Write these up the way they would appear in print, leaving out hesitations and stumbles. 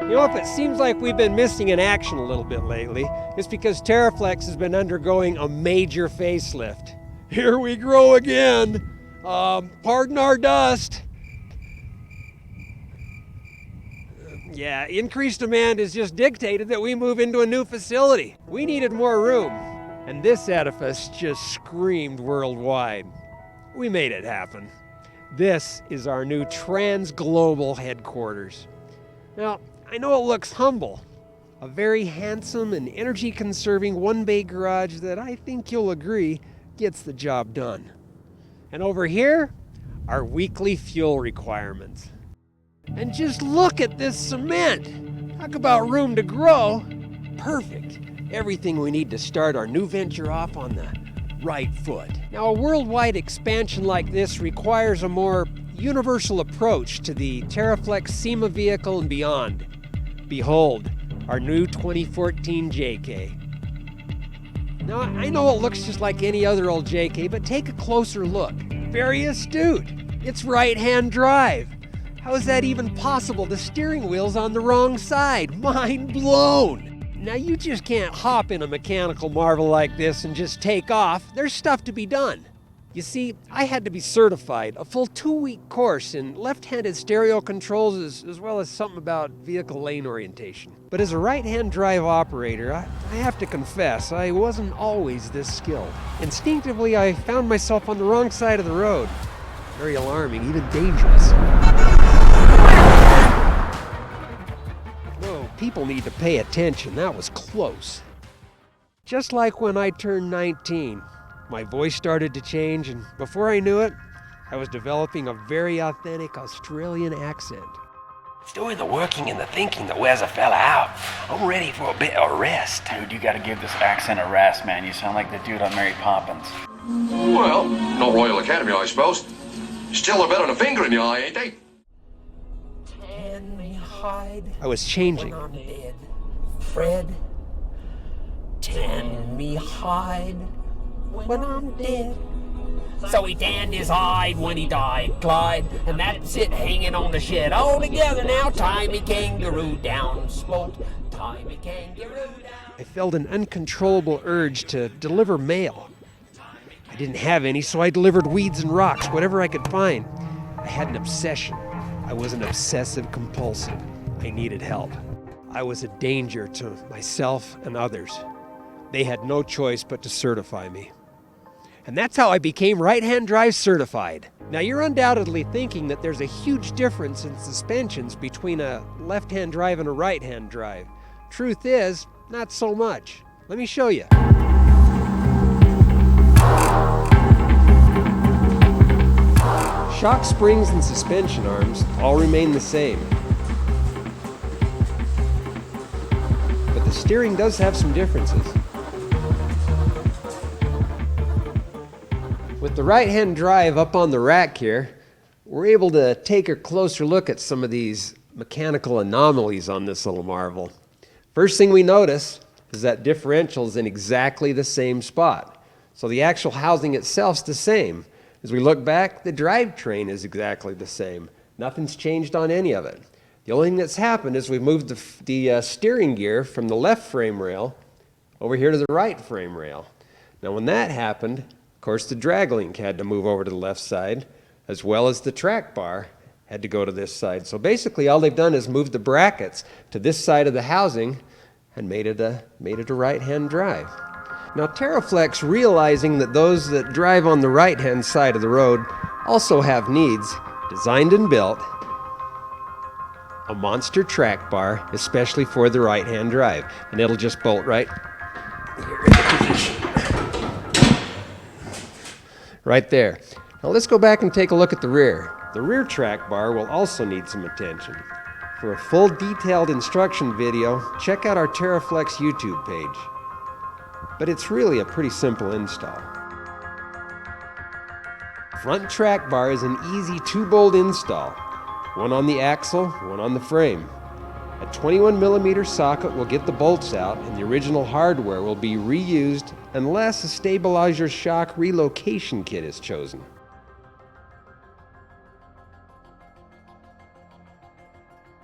You know, if it seems like we've been missing in action a little bit lately, it's because TeraFlex has been undergoing a major facelift. Here we grow again. Pardon our dust. Yeah, increased demand has just dictated that we move into a new facility. We needed more room, and this edifice just screamed worldwide. We made it happen. This is our new trans-global headquarters. Now, I know it looks humble, a very handsome and energy-conserving one-bay garage that I think you'll agree gets the job done. And over here, our weekly fuel requirements. And just look at this cement! Talk about room to grow. Perfect. Everything we need to start our new venture off on the right foot. Now, a worldwide expansion like this requires a more universal approach to the TeraFlex SEMA vehicle and beyond. Behold, our new 2014 JK. Now, I know it looks just like any other old JK, but take a closer look. Very astute. It's right-hand drive. How is that even possible? The steering wheel's on the wrong side. Mind blown. Now, you just can't hop in a mechanical marvel like this and just take off. There's stuff to be done. You see, I had to be certified, a full 2-week course in left-handed stereo controls as well as something about vehicle lane orientation. But as a right-hand drive operator, I have to confess, I wasn't always this skilled. Instinctively, I found myself on the wrong side of the road. Very alarming, even dangerous. Whoa, people need to pay attention. That was close. Just like when I turned 19. My voice started to change, and before I knew it, I was developing a very authentic Australian accent. It's doing the working and the thinking that wears a fella out. I'm ready for a bit of rest. Dude, you gotta give this accent a rest, man. You sound like the dude on Mary Poppins. Well, not Royal Academy, I suppose. Still a bit on a finger in the eye, ain't they? Tan me hide. I was changing. When I'm dead. Fred. Tan me hide. When I'm dead. So he tanned his hide when he died, Clyde, and that's it hanging on the shed. All together now, tie me kangaroo down, float, tie me kangaroo down. I felt an uncontrollable urge to deliver mail. I didn't have any, so I delivered weeds and rocks, whatever I could find. I had an obsession. I was an obsessive compulsive. I needed help. I was a danger to myself and others. They had no choice but to certify me. And that's how I became right-hand drive certified. Now, you're undoubtedly thinking that there's a huge difference in suspensions between a left-hand drive and a right-hand drive. Truth is, not so much. Let me show you. Shock springs and suspension arms all remain the same. But the steering does have some differences. With the right-hand drive up on the rack here, we're able to take a closer look at some of these mechanical anomalies on this little marvel. First thing we notice is that differential's in exactly the same spot. So the actual housing itself's the same. As we look back, the drivetrain is exactly the same. Nothing's changed on any of it. The only thing that's happened is we've moved the steering gear from the left frame rail over here to the right frame rail. Now, when that happened, of course, the drag link had to move over to the left side, as well as the track bar had to go to this side. So basically, all they've done is moved the brackets to this side of the housing and made it a right-hand drive. Now, TeraFlex, realizing that those that drive on the right-hand side of the road also have needs, designed and built a monster track bar, especially for the right-hand drive. And it'll just bolt right here into position. Right there. Now let's go back and take a look at the rear. The rear track bar will also need some attention. For a full detailed instruction video, check out our TeraFlex YouTube page. But it's really a pretty simple install. Front track bar is an easy 2-bolt install. One on the axle, one on the frame. A 21mm socket will get the bolts out, and the original hardware will be reused unless a stabilizer shock relocation kit is chosen.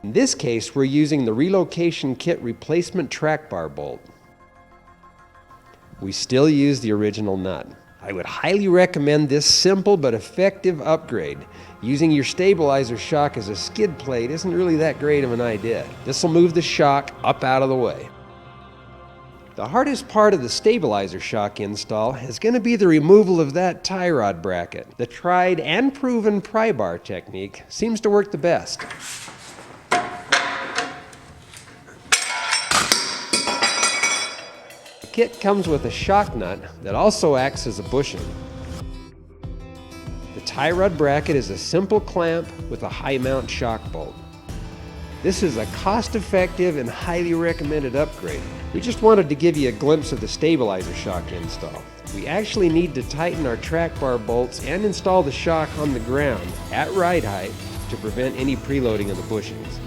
In this case, we're using the relocation kit replacement track bar bolt. We still use the original nut. I would highly recommend this simple but effective upgrade. Using your stabilizer shock as a skid plate isn't really that great of an idea. This will move the shock up out of the way. The hardest part of the stabilizer shock install is going to be the removal of that tie rod bracket. The tried and proven pry bar technique seems to work the best. The kit comes with a shock nut that also acts as a bushing. The tie rod bracket is a simple clamp with a high mount shock bolt. This is a cost-effective and highly recommended upgrade. We just wanted to give you a glimpse of the stabilizer shock install. We actually need to tighten our track bar bolts and install the shock on the ground at ride height to prevent any preloading of the bushings.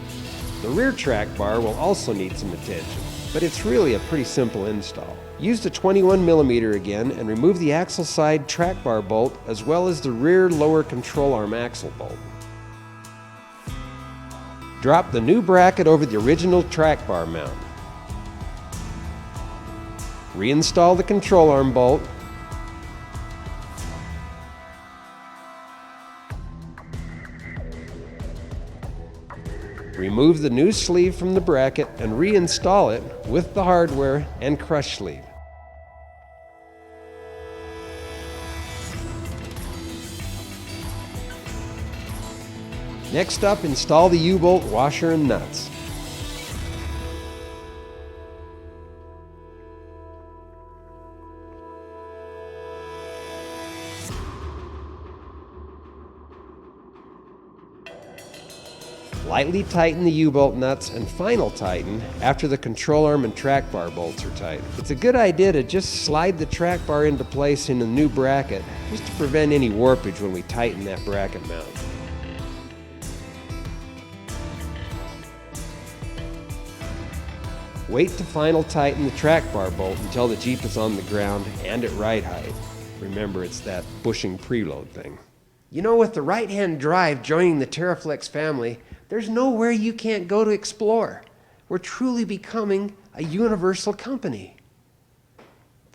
The rear track bar will also need some attention, but it's really a pretty simple install. Use the 21mm again and remove the axle side track bar bolt as well as the rear lower control arm axle bolt. Drop the new bracket over the original track bar mount. Reinstall the control arm bolt. Remove the new sleeve from the bracket and reinstall it with the hardware and crush sleeve. Next up, install the U-bolt washer and nuts. Lightly tighten the U-bolt nuts and final tighten after the control arm and track bar bolts are tight. It's a good idea to just slide the track bar into place in the new bracket just to prevent any warpage when we tighten that bracket mount. Wait to final tighten the track bar bolt until the Jeep is on the ground and at ride height. Remember, it's that bushing preload thing. You know, with the right-hand drive joining the TeraFlex family, there's nowhere you can't go to explore. We're truly becoming a universal company.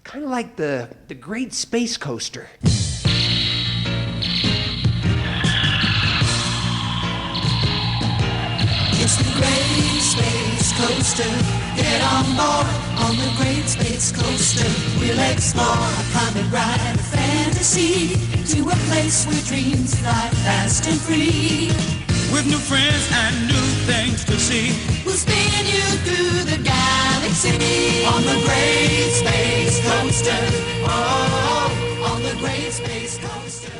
Kind of like the Great Space Coaster. It's the Great Space Coaster. Get on board on the Great Space Coaster. We'll explore a climate ride of fantasy to a place where dreams fly fast and free. With new friends and new things to see, We'll spin you through the galaxy on the Great Space Coaster. Oh, on the Great Space Coaster.